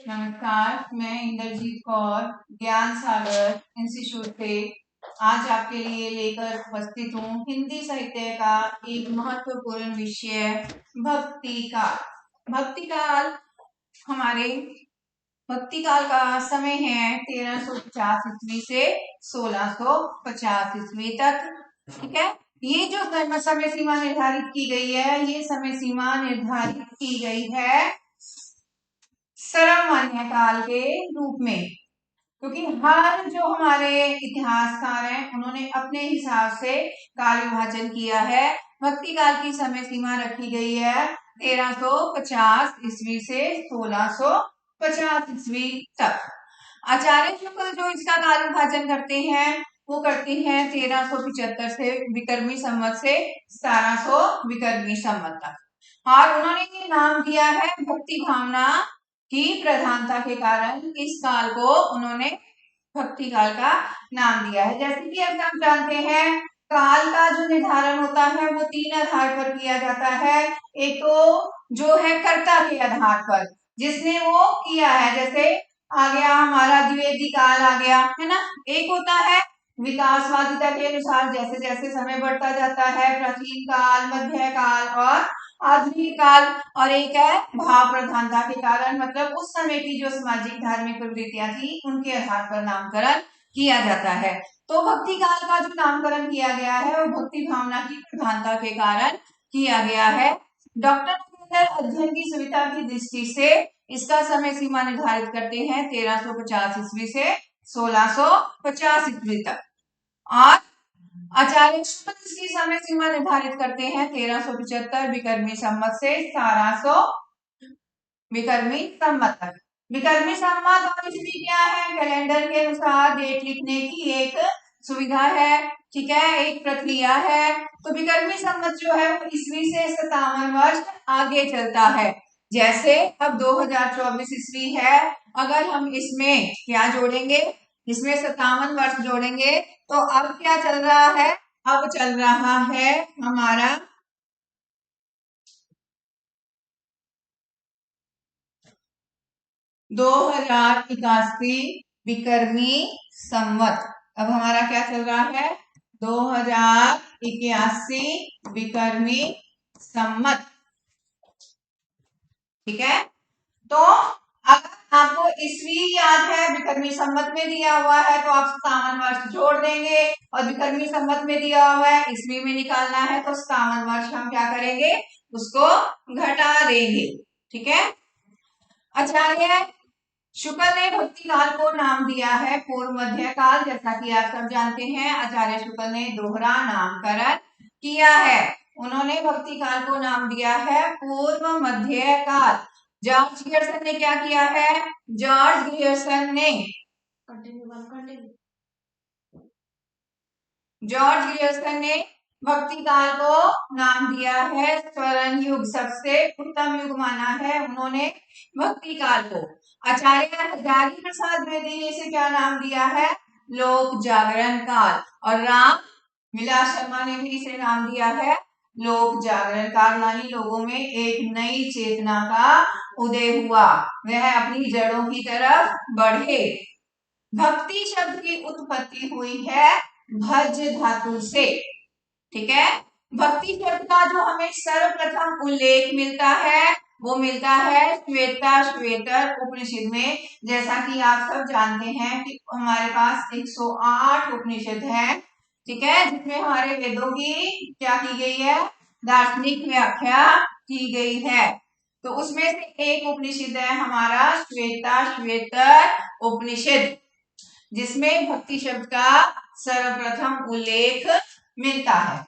नमस्कार, मैं इंद्रजीत कौर ज्ञान सागर इंस्टीट्यूट से आज आपके लिए लेकर उपस्थित हूँ हिंदी साहित्य का एक महत्वपूर्ण विषय भक्ति काल। भक्ति काल हमारे भक्ति काल का समय है 1350 ईस्वी से 1650 ईस्वी तक। ठीक है, ये जो समय सीमा निर्धारित की गई है, ये समय सीमा निर्धारित की गई है सर्वमान्य काल के रूप में, क्योंकि हर जो हमारे इतिहासकार हैं उन्होंने अपने हिसाब से काल विभाजन किया है। भक्ति काल की समय सीमा रखी गई है 1350 ईस्वी से 1650 ईस्वी तक। आचार्य शुक्ल जो इसका काल विभाजन करते हैं वो करते हैं 1375 से विक्रमी संवत से 1700 विक्रमी संवत तक, और उन्होंने ये नाम दिया है भक्ति भावना की प्रधानता के कारण इस काल को उन्होंने भक्ति काल का नाम दिया है। जैसे कि अब हम जानते हैं काल का जो निर्धारण होता है वो 3 आधार पर किया जाता है। एक तो जो है कर्ता के आधार पर, जिसने वो किया है, जैसे आ गया हमारा द्विवेदी काल आ गया है ना। एक होता है विकासवादिता के अनुसार, जैसे जैसे समय बढ़ता जाता है, प्राचीन काल, मध्य काल और आधुनिक काल। और एक है भाव प्रधानता के कारण, मतलब उस समय की जो सामाजिक धार्मिक प्रवृत्तियां थी उनके आधार पर नामकरण किया जाता है। तो भक्ति काल का जो नामकरण किया गया है वो भक्ति भावना की प्रधानता के कारण किया गया है। डॉक्टर अध्ययन की सुविधा की दृष्टि से इसका समय सीमा निर्धारित करते हैं 1350 ईस्वी से 1650 ईस्वी तक, और आचार्य शुक्ल इसकी समय सीमा निर्धारित करते हैं 1375 विक्रमी संवत से 1700 विक्रमी संवत तक। विक्रमी संवत और ईस्वी क्या है? कैलेंडर के अनुसार डेट लिखने की एक सुविधा है, ठीक है, एक प्रक्रिया है। तो विक्रमी संवत जो है वो ईस्वी से 57 वर्ष आगे चलता है। जैसे अब 2024 ईस्वी है, अगर हम इसमें क्या जोड़ेंगे, इसमें 57 वर्ष जोड़ेंगे तो अब क्या चल रहा है? अब चल रहा है हमारा 2081 विक्रमी संवत। अब हमारा क्या चल रहा है? 2081 विक्रमी संवत, ठीक है। तो अगर आपको ईस्वी याद है, विक्रमी संवत में दिया हुआ है तो आप 57 वर्ष जोड़ देंगे, और विक्रमी संवत में दिया हुआ है ईस्वी में निकालना है तो 57 वर्ष हम क्या करेंगे, उसको घटा देंगे, ठीक है। आचार्य शुक्ल ने भक्ति काल को नाम दिया है पूर्व मध्य काल। जैसा कि आप सब जानते हैं आचार्य शुक्ल ने दोहरा नामकरण किया है, उन्होंने भक्ति काल को नाम दिया है पूर्व मध्य काल। जॉर्ज ग्रियर्सन ने क्या किया है? जॉर्ज ग्रियर्सन ने भक्ति काल को नाम दिया है स्वर्ण युग, सबसे उत्तम युग माना है उन्होंने भक्ति काल को। आचार्य हजारी प्रसाद द्विवेदी ने इसे क्या नाम दिया है? लोक जागरण काल। और राम विलास शर्मा ने भी इसे नाम दिया है लोक जागरण काल, यानी लोगों में एक नई चेतना का उदय हुआ, वह अपनी जड़ों की तरफ बढ़े। भक्ति शब्द की उत्पत्ति हुई है भज धातु से, ठीक है। भक्ति शब्द का जो हमें सर्वप्रथम उल्लेख मिलता है वो मिलता है श्वेताश्वेतर उपनिषद में। जैसा कि आप सब जानते हैं कि हमारे पास 108 उपनिषद है, ठीक है, जिसमें हमारे वेदों की क्या की गई है? दार्शनिक व्याख्या की गई है। तो उसमें से एक उपनिषद है हमारा श्वेताश्वेतर उपनिषद, जिसमें भक्ति शब्द का सर्वप्रथम उल्लेख मिलता है।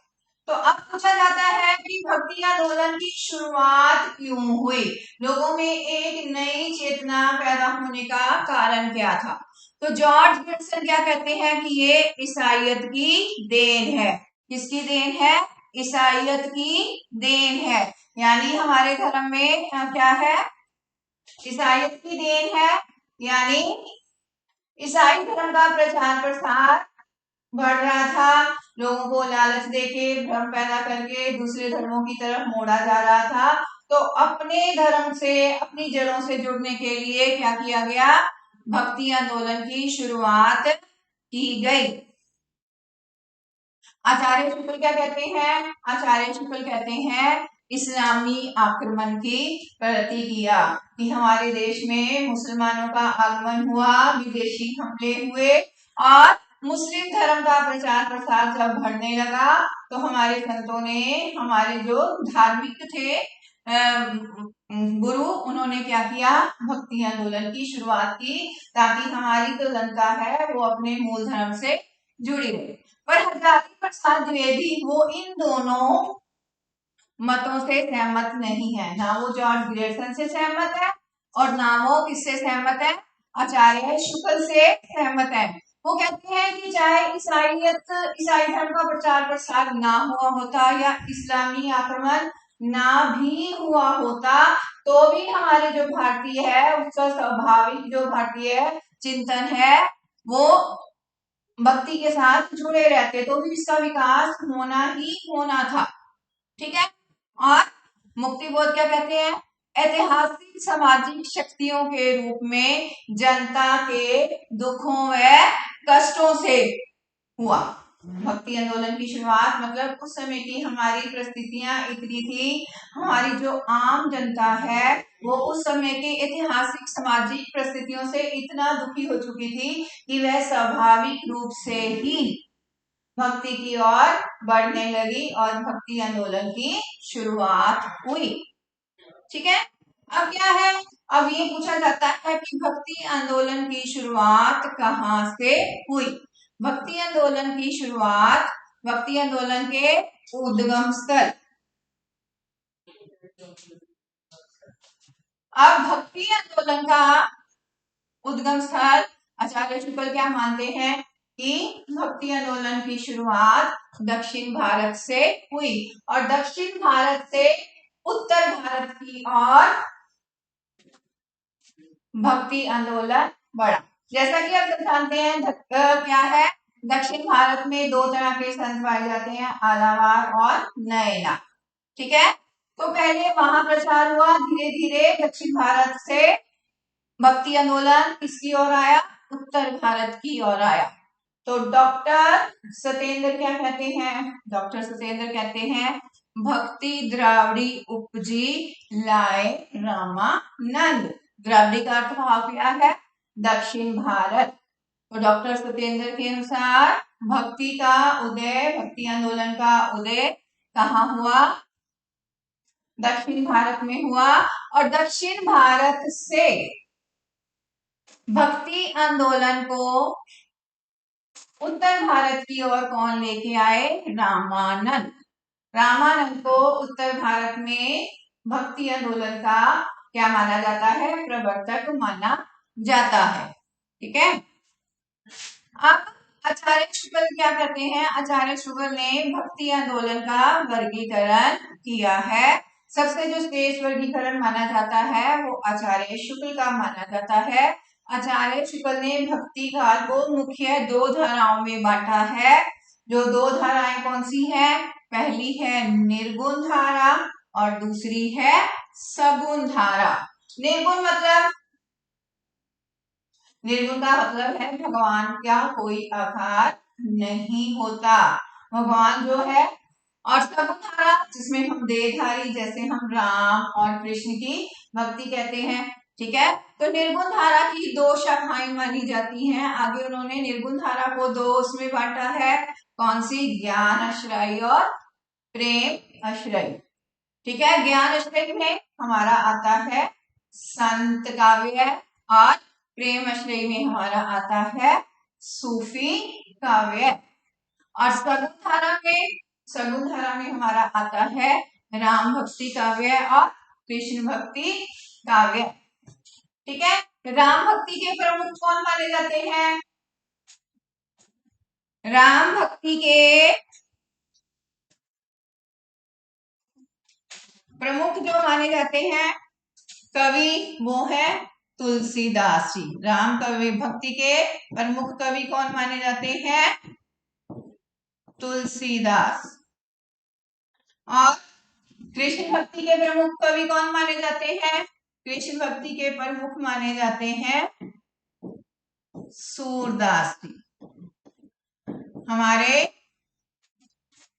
तो अब पूछा जाता है कि भक्ति आंदोलन की शुरुआत क्यों हुई, लोगों में एक नई चेतना पैदा होने का कारण क्या था? तो जॉर्ज ग्रियर्सन क्या कहते हैं कि ये ईसाइयत की देन है। किसकी देन है? ईसाइयत की देन है, यानी हमारे धर्म में क्या है? ईसाइयत की देन है, यानी ईसाई धर्म का प्रचार प्रसार बढ़ रहा था, लोगों को लालच देके भ्रम पैदा करके दूसरे धर्मों की तरफ मोड़ा जा रहा था, तो अपने धर्म से, अपनी जड़ों से जुड़ने के लिए क्या किया गया, भक्ति आंदोलन की शुरुआत की गई। आचार्य शुक्ल क्या कहते हैं, आचार्य शुक्ल कहते हैं इस्लामी आक्रमण की प्रतिक्रिया, कि हमारे देश में मुसलमानों का आगमन हुआ, विदेशी हमले हुए और मुस्लिम धर्म का प्रचार प्रसार जब बढ़ने लगा तो हमारे संतों ने, हमारे जो धार्मिक थे गुरु, उन्होंने क्या किया, भक्ति आंदोलन की शुरुआत की, ताकि हमारी जो जनता है वो अपने मूल धर्म से जुड़ी रहे। पर हजारी प्रसाद द्विवेदी वो इन दोनों मतों से सहमत नहीं है, ना वो जॉर्ज ग्रेयर्सन से सहमत है और ना वो किससे सहमत है, आचार्य शुक्ल से सहमत है। वो कहते हैं कि चाहे ईसाई धर्म का प्रचार प्रसार ना हुआ होता या इस्लामी आक्रमण ना भी हुआ होता, तो भी हमारे जो भारतीय है उसका स्वाभाविक जो भारतीय चिंतन है वो भक्ति के साथ जुड़े रहते, तो भी इसका विकास होना ही होना था। ठीक है। और मुक्तिबोध क्या कहते हैं, ऐतिहासिक सामाजिक शक्तियों के रूप में जनता के दुखों व कष्टों से हुआ। भक्ति आंदोलन की शुरुआत मतलब उस समय की हमारी परिस्थितियां इतनी थी, हमारी जो आम जनता है वो उस समय की ऐतिहासिक सामाजिक परिस्थितियों से इतना दुखी हो चुकी थी कि वह स्वाभाविक रूप से ही भक्ति की ओर बढ़ने लगी और भक्ति आंदोलन की शुरुआत हुई। ठीक है। अब क्या है, अब ये पूछा जाता है कि भक्ति आंदोलन की शुरुआत कहाँ से हुई। भक्ति आंदोलन की शुरुआत, भक्ति आंदोलन के उद्गम स्थल। अब भक्ति आंदोलन का उद्गम स्थल आचार्य शुक्ल क्या मानते हैं कि भक्ति आंदोलन की शुरुआत दक्षिण भारत से हुई और दक्षिण भारत से उत्तर भारत की ओर भक्ति आंदोलन बढ़ा। जैसा कि आप सब जानते हैं क्या है, दक्षिण भारत में दो तरह के संत पाए जाते हैं, आलावार और नयना। ठीक है। तो पहले वहां प्रचार हुआ, धीरे धीरे दक्षिण भारत से भक्ति आंदोलन किसकी ओर आया, उत्तर भारत की ओर आया। तो डॉक्टर सत्येंद्र क्या कहते हैं, डॉक्टर सत्येंद्र कहते हैं भक्ति द्रावड़ी उपजी लाए रामानंद। द्रावड़ी का अर्थ भाव क्या है, दक्षिण भारत। तो डॉक्टर सत्येंद्र के अनुसार भक्ति का उदय, भक्ति आंदोलन का उदय कहाँ हुआ, दक्षिण भारत में हुआ। और दक्षिण भारत से भक्ति आंदोलन को उत्तर भारत की ओर कौन लेके आए, रामानंद। रामानंद को उत्तर भारत में भक्ति आंदोलन का क्या माना जाता है, प्रवर्तक माना जाता है। ठीक है। अब आचार्य शुक्ल क्या करते हैं, आचार्य शुक्ल ने भक्ति आंदोलन का वर्गीकरण किया है। सबसे जो श्रेष्ठ वर्गीकरण माना जाता है वो आचार्य शुक्ल का माना जाता है। आचार्य शुक्ल ने भक्ति काल को मुख्य दो धाराओं में बांटा है। जो दो धाराएं कौन सी हैं, पहली है निर्गुण धारा और दूसरी है सगुण धारा। निर्गुण मतलब, निर्गुण का मतलब है भगवान का कोई आकार नहीं होता, भगवान जो है। और सगुण धारा जिसमें हम देहधारी, जैसे हम राम और कृष्ण की भक्ति कहते हैं। ठीक है। तो निर्गुण धारा की दो शाखाएं मानी जाती हैं। आगे उन्होंने निर्गुण धारा को दो उसमें बांटा है, कौन सी, ज्ञान आश्रय और प्रेम आश्रय। ठीक है। ज्ञान आश्रय में हमारा आता है संत काव्य और प्रेम आश्रय में हमारा आता है सूफी काव्य। और सगुण धारा में हमारा आता है राम भक्ति काव्य और कृष्ण भक्ति काव्य। ठीक है। राम भक्ति के प्रमुख कौन माने जाते हैं, राम भक्ति के प्रमुख जो माने जाते हैं कवि वो है तुलसीदास जी। राम कवि भक्ति के प्रमुख कवि कौन माने जाते हैं, तुलसीदास। और कृष्ण भक्ति के प्रमुख कवि कौन माने जाते हैं? कृष्ण भक्ति के प्रमुख माने जाते हैं सूरदास जी। हमारे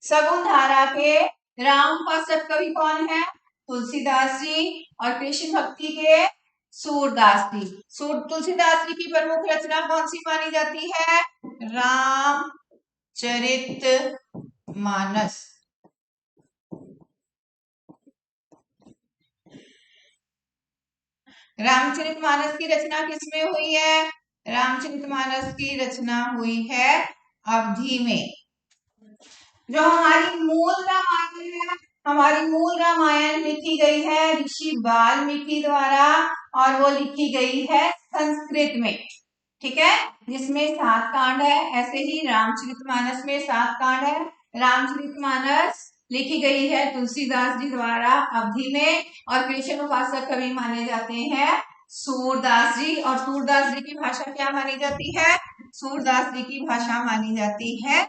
सगुन धारा के राम उपासक कवि कौन है? तुलसीदास जी। और कृष्ण भक्ति के सूरदास जी। तुलसीदास जी की प्रमुख रचना कौन सी मानी जाती है? रामचरित मानस। रामचरितमानस की रचना किसमें हुई है? रामचरितमानस की रचना हुई है अवधि में। जो हमारी मूल रामायण है, हमारी मूल रामायण लिखी गई है ऋषि वाल्मीकि द्वारा, और वो लिखी गई है संस्कृत में, ठीक है, जिसमें 7 कांड है। ऐसे ही रामचरितमानस में 7 कांड है। रामचरितमानस लिखी गई है तुलसीदास जी द्वारा अवधि में, और कृष्ण उपासक कवि माने जाते हैं सूरदास जी। और सूरदास जी की भाषा क्या मानी जाती है? सूरदास जी की भाषा मानी जाती है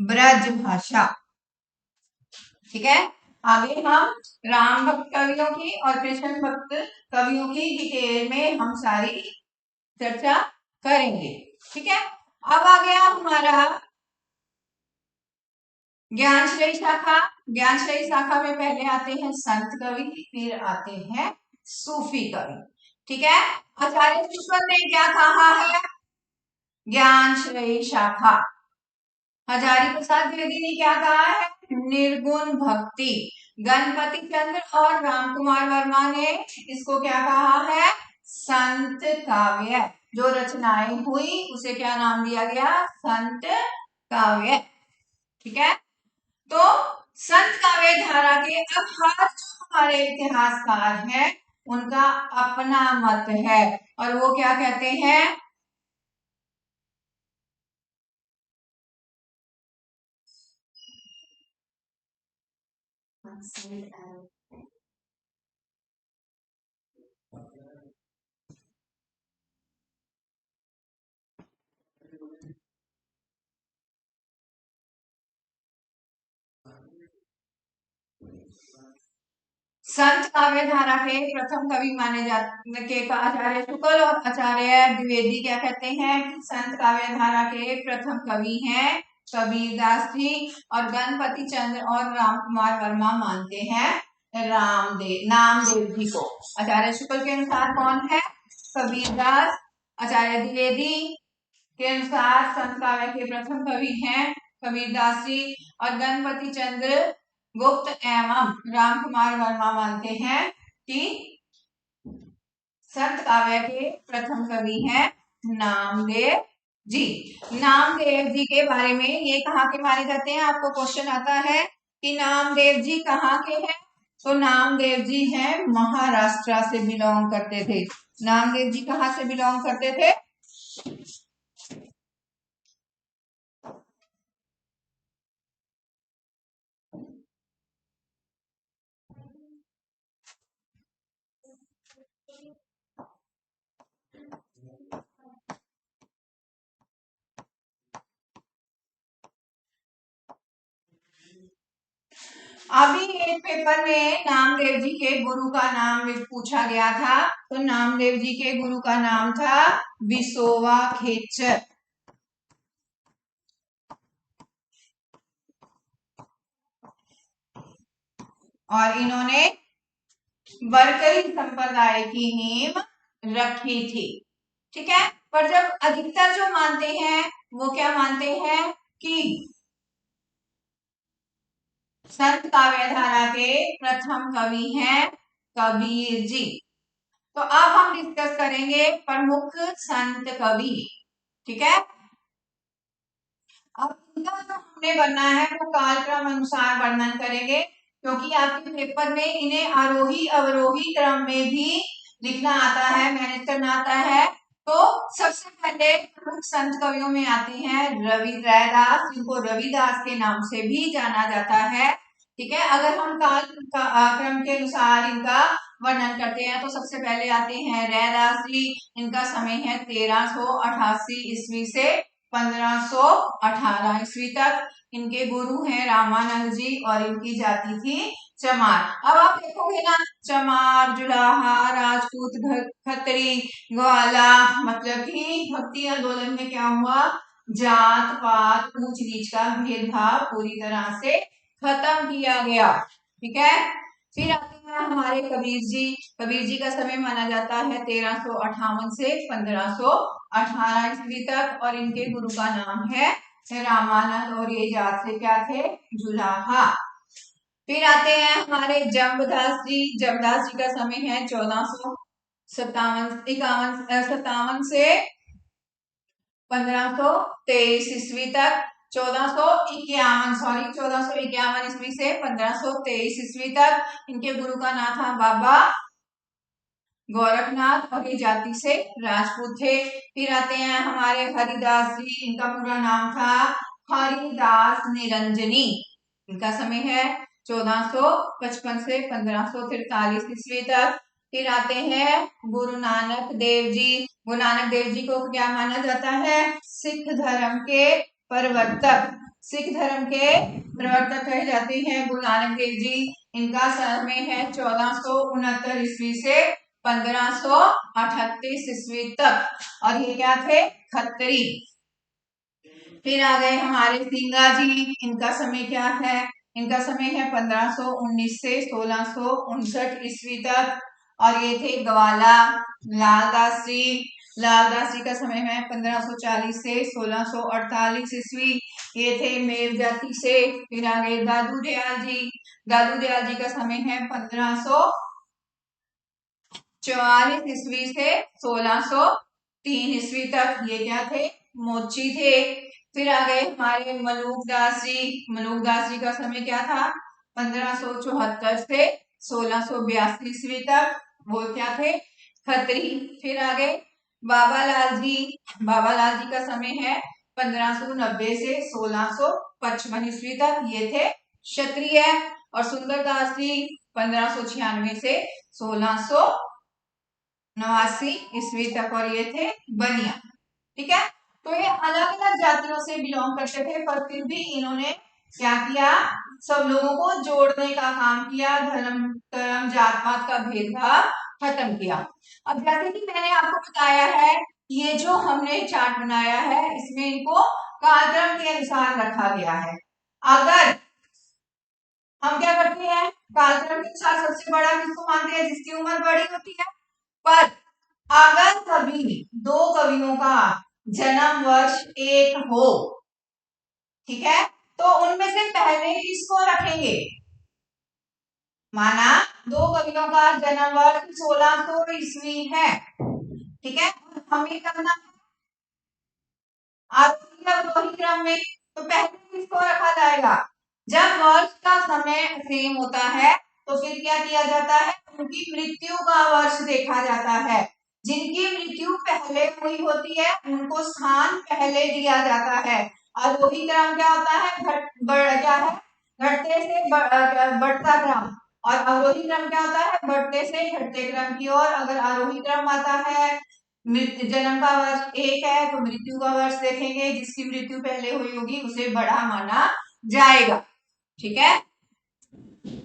ब्रज भाषा, ठीक है। आगे हम राम भक्त कवियों की और कृष्ण भक्त कवियों की डिटेल में हम सारी चर्चा करेंगे, ठीक है। अब आ गया हमारा ज्ञानश्रेय शाखा। ज्ञानश्रेय शाखा में पहले आते हैं संत कवि, फिर आते हैं सूफी कवि, ठीक है। आचार्य शुक्ल ने क्या कहा है? ज्ञानश्रेय शाखा। हजारी प्रसाद द्विवेदी ने क्या कहा है? निर्गुण भक्ति। गणपति चंद्र और राम कुमार वर्मा ने इसको क्या कहा है? संत काव्य। जो रचनाएं हुई उसे क्या नाम दिया गया? संत काव्य, ठीक है। तो संत काव्य धारा के अब हर जो हमारे इतिहासकार हैं उनका अपना मत है, और वो क्या कहते हैं? संत काव्य धारा के प्रथम कवि माने जाते के आचार्य शुक्ल और आचार्य द्विवेदी क्या कहते हैं कि संत काव्य धारा के प्रथम कवि हैं कबीरदास जी, और गणपति चंद्र और राम कुमार वर्मा मानते हैं नामदेव जी को। आचार्य शुक्ल के अनुसार कौन है? कबीरदास। आचार्य द्विवेदी के अनुसार संत काव्य के प्रथम कवि हैं कबीरदास जी, और गणपति चंद्र गुप्त एवं राम कुमार वर्मा मानते हैं कि संत काव्य के प्रथम कवि हैं नामदेव जी। नामदेव जी के बारे में ये कहाँ के माने जाते हैं? आपको क्वेश्चन आता है कि नामदेव जी कहाँ के हैं, तो नामदेव जी हैं महाराष्ट्र से बिलोंग करते थे। नामदेव जी कहाँ से बिलोंग करते थे? अभी एक पेपर में नामदेव जी के गुरु का नाम पूछा गया था, तो नामदेव जी के गुरु का नाम था विसोवा खेचर, और इन्होंने बरकरी संप्रदाय की नींव रखी थी, ठीक है। पर जब अधिकतर जो मानते हैं वो क्या मानते हैं कि संत काव्य धारा के प्रथम कवि हैं कबीर जी। तो अब हम डिस्कस करेंगे प्रमुख संत कवि, ठीक है। अब इनका जो हमने बनना है वो कालक्रम अनुसार वर्णन करेंगे, क्योंकि आपके पेपर में इन्हें आरोही अवरोही क्रम में भी लिखना आता है, मैनेज करना आता है। तो सबसे पहले प्रमुख संत कवियों में आते हैं रवि रैदास, जिनको रविदास के नाम से भी जाना जाता है, ठीक है। अगर हम काल क्रम के अनुसार इनका वर्णन करते हैं तो सबसे पहले आते हैं रैदास जी। इनका समय है 1388 ईस्वी से 1518 ईस्वी तक। इनके गुरु हैं रामानंद जी और इनकी जाति थी चमार। अब आप देखोगे ना, चमार, जुलाहा, राजपूत, खत्री, ग्वाला, मतलब कि भक्ति आंदोलन में क्या हुआ, जात पात ऊंच नीच का भेदभाव पूरी तरह से खत्म किया गया। ठीक है। फिर आते हैं हमारे कबीर जी। कबीर जी का समय माना जाता है 1358 से 1518 ईस्वी तक, और इनके गुरु का नाम है रामानंद, और ये जात से क्या थे, जुलाहा। फिर आते हैं हमारे जमदास जी। जमदास जी का समय है 1457 से 1523 ईस्वी तक। 1451 ईस्वी से 1523 ईस्वी तक। इनके गुरु का नाम था बाबा गोरखनाथ, और ये जाति से राजपूत थे। फिर आते हैं हमारे हरिदास जी। इनका पूरा नाम था हरिदास निरंजनी। इनका समय है 1455 से 1543 ईस्वी तक। फिर आते हैं गुरु नानक देव जी। गुरु नानक देव जी को क्या माना जाता है, सिख धर्म के प्रवर्तक। सिख धर्म के प्रवर्तक कहे जाते हैं गुरु नानक देव जी। इनका समय है 1469 ईस्वी से 1538 ईस्वी तक, और ये क्या थे, खत्री। फिर आ गए हमारे सिंगा जी। इनका समय क्या है, इनका समय है 1519 से 1659 ईस्वी तक, और ये थे ग्वाला। लालदास जी। लालदास जी का समय है 1540 से 1648 ईस्वी, ये थे मेव जाति से। फिर आ गए दादू दयाल जी। दादू दयाल जी का समय है 1544 ईस्वी से 1603 ईस्वी तक, ये क्या थे, मोची थे। फिर आ गए हमारे मलूक दास जी। मलूक दास जी का समय क्या था, 1574 से 1682 ईस्वी तक, वो क्या थे, खत्री। फिर आ गए बाबा लाल जी। बाबा लाल जी का समय है 1590 से 1655 ईस्वी तक, ये थे क्षत्रिय। और सुंदरदास जी 1596 से 1689 ईस्वी तक, और ये थे बनिया। ठीक है। तो ये अलग अलग जातियों से बिलोंग करते थे, पर फिर भी इन्होंने क्या किया, सब लोगों को जोड़ने का काम किया, धर्म धर्म जात पात का भेदभाव खत्म किया। अब जैसे कि मैंने आपको बताया है, ये जो हमने चार्ट बनाया है, इसमें इनको कालक्रम के अनुसार रखा गया है। अगर हम क्या करते हैं, कालक्रम के अनुसार सबसे बड़ा किसको मानते हैं, जिसकी उम्र बड़ी होती है। पर अगर कभी दो कवियों का जन्म वर्ष एक हो, ठीक है, तो उनमें से पहले किसको रखेंगे। माना दो कवियों का जन्म वर्ष 1600 ईस्वी है, ठीक है, हमें करना आरोही क्रम में, तो पहले किसको रखा जाएगा। जब वर्ष का समय सेम होता है, तो फिर क्या किया जाता है, उनकी मृत्यु का वर्ष देखा जाता है। जिनकी मृत्यु पहले हुई होती है, उनको स्थान पहले दिया जाता है। आरोही क्रम क्या होता है, क्या है, घटते से बढ़ता क्रम, और अवरोही क्रम क्या होता है, बढ़ते से घटते क्रम की ओर। अगर आरोही क्रम आता है, जन्म का वर्ष एक है, तो मृत्यु का वर्ष देखेंगे, जिसकी मृत्यु पहले हुई होगी उसे बड़ा माना जाएगा। ठीक है,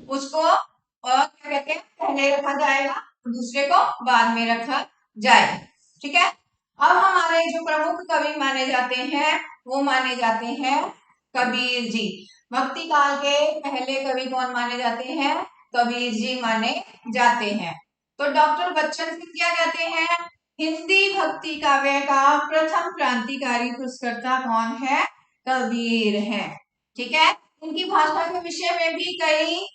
उसको और क्या कहते हैं, पहले रखा जाएगा, दूसरे को बाद में रखा जाएगा। ठीक है। अब हमारे जो प्रमुख कवि माने जाते हैं, वो माने जाते हैं कबीर जी। भक्ति काल के पहले कवि कौन माने जाते हैं, कबीर जी माने जाते हैं। तो डॉक्टर बच्चन सिंह क्या कहते हैं, हिंदी भक्ति काव्य का प्रथम क्रांतिकारी पुरस्कर्ता कौन है, कबीर है। ठीक है। इनकी भाषा के विषय में भी कई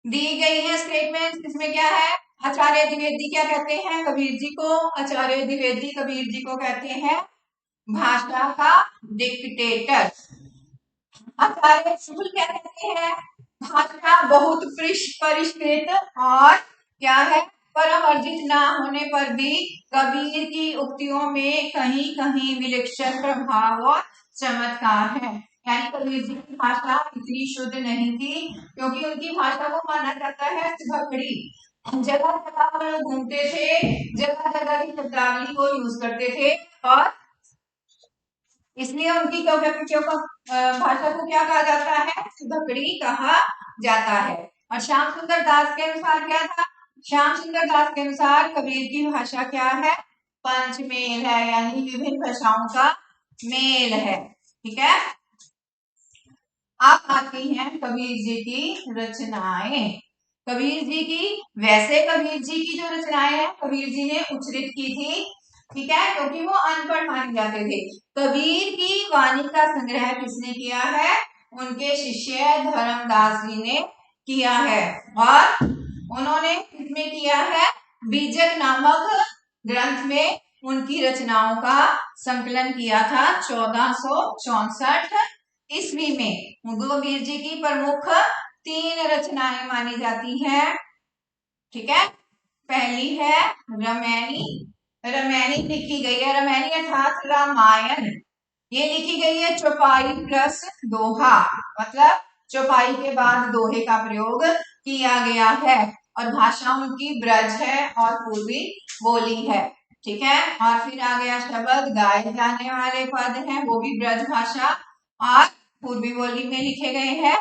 दी गई है स्टेटमेंट। इसमें क्या है, आचार्य द्विवेदी क्या कहते हैं कबीर जी को, आचार्य द्विवेदी कबीर जी को कहते हैं भाषा का डिक्टेटर। आचार्य शुक्ल क्या कहते हैं, भाषा बहुत परिष्कृत और क्या है, परम अर्जित ना होने पर भी कबीर की उक्तियों में कहीं कहीं विलक्षण प्रभाव और चमत्कार है। यानी कबीर जी की भाषा इतनी शुद्ध नहीं थी, क्योंकि उनकी भाषा को माना जाता है सुभखड़ी। जगह जगह पर घूमते थे, जगह जगह की शब्दावली को यूज करते थे, और इसलिए उनकी भाषा को क्या कहा जाता है? सुधकड़ी कहा जाता है। और श्याम सुंदर दास के अनुसार क्या था? श्याम सुंदर दास के अनुसार कबीर की भाषा क्या है? पंचमेल है, यानी विभिन्न भाषाओं का मेल है। ठीक है। अब आती हैं कबीर जी की रचनाएं। कबीर जी की, वैसे कबीर जी की जो रचनाएं हैं कबीर जी ने उच्चरित की थी, ठीक है, क्योंकि वो अनपढ़ माने जाते थे। कबीर की वाणी का संग्रह किसने किया है? उनके शिष्य धर्मदास जी ने किया है। और उन्होंने किसमें किया है? बीजक नामक ग्रंथ में उनकी रचनाओं का संकलन किया था 1464 ईस्वी में। कबीर जी की प्रमुख 3 रचनाएं मानी जाती हैं। ठीक है। पहली है रामायणी। रामायणी लिखी गई है, रामायणी अर्थात रामायण, ये लिखी गई है चौपाई प्लस दोहा, मतलब चौपाई के बाद दोहे का प्रयोग किया गया है। और भाषा उनकी ब्रज है और पूर्वी बोली है। ठीक है। और फिर आ गया शब्द, गाए जाने वाले पद हैं वो भी ब्रज भाषा और पूर्वी बोली में लिखे गए हैं।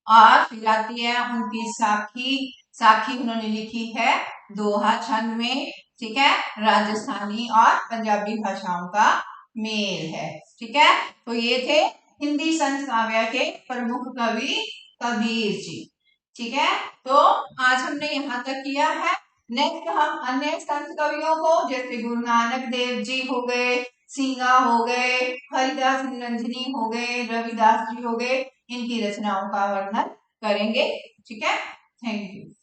और फिर आती है उनकी साखी। साखी उन्होंने लिखी है दोहा छंद में। ठीक है। राजस्थानी और पंजाबी भाषाओं का मेल है। ठीक है। तो ये थे हिंदी संत काव्य के प्रमुख कवि कबीर जी। ठीक है। तो आज हमने यहाँ तक किया है। नेक्स्ट हम अन्य संत कवियों को, जैसे गुरु नानक देव जी हो गए, सिंगा हो गए, हरिदास निरंजनी हो गए, रविदास जी हो गए, इनकी रचनाओं का वर्णन करेंगे। ठीक है। Thank you.